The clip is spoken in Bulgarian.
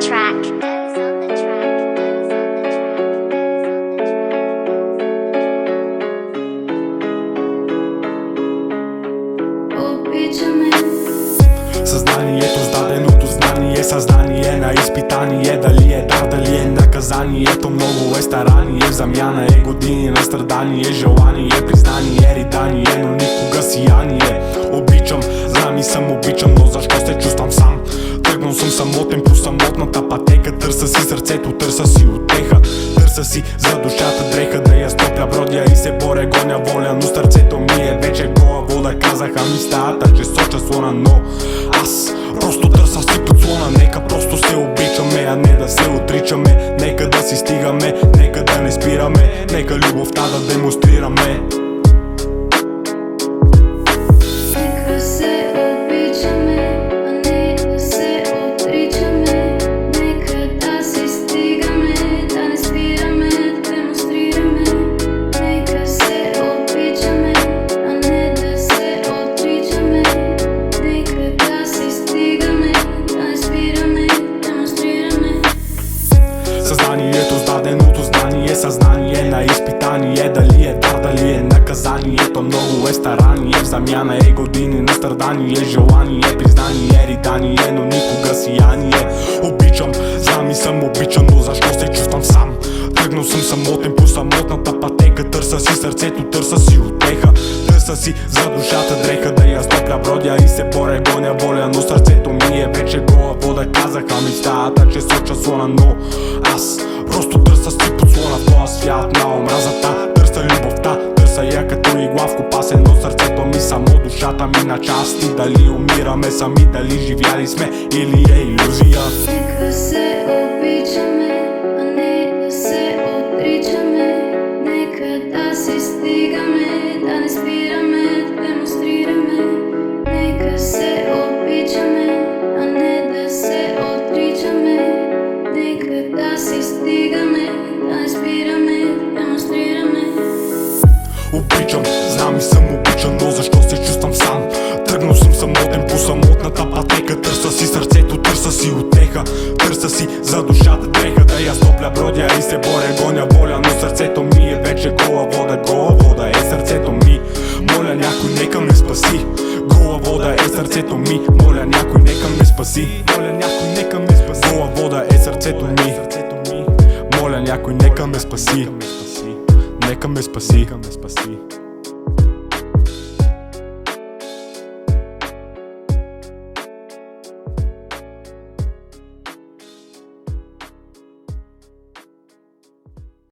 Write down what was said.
track. Съзнанието с даденото знание, съзнание на изпитание. Дали е дар, дали е наказанието, много е старание. В замяна е години на страдание, желание, признание, ридание, но никога сияние. Обичам, знам и съм обичан, но защо се чувствам сам? Тръгнал съм самотен по самотната пътека. Търся си сърцето, търся си утеха. Търся си за душата дреха, да я стопля, бродя и се боря, гоня воля. Но сърцето ми е вече гола вода. Казаха ми стаята, че соча слона, но аз просто търся си подслона. Нека просто се обичаме, а не да се отричаме. Нека да си стигаме, нека да не спираме. Нека любовта да демонстрираме. Съзнанието с даденото знание, съзнание на изпитание. Дали е дар, дали е наказанието, много е старание. В замяна е години на страдание, желание, признание, ридание, но никога сияние. Обичам, знам и съм обичан, но защо се чувствам сам? Тръгнал съм самотен по самотната пътека. Търся си сърцето, търся си утеха. Търся си за душата дреха, да я стопля, бродя и се боря, гоня воля. Но сърцето ми е вече гола вода. Казаха ми стаята, че соча слона, но аз просто търся си подслона в този свят на омразата. Търся любовта, търся я като игла в копасено сърцето ми, само душата ми на части. Дали умираме сами, дали живяли сме или е илюзия. Нека се обичаме, а не да се отричаме. Нека да си стигаме, да не спираме, да демонстрираме. Нека се обичаме, а не да се отричаме. Нека да си стигаме, да не спираме, да демонстрираме. Обичам, знам и съм обичан, но защо се чувствам сам? Тръгнал съм самотен по самотната пътека. Търся си сърцето, търся си утеха. Търся си за душата дреха, да я стопля, бродя и се боря, гоня воля. Но сърцето ми е вече гола вода е сърцето ми. Моля някой нека ме спаси. Гола вода е сърцето ми. Моля някой нека ме спаси. Моля някой нека ме спаси. Гола вода е сърцето ми. Моля някой нека ме спаси. Нека ме спаси.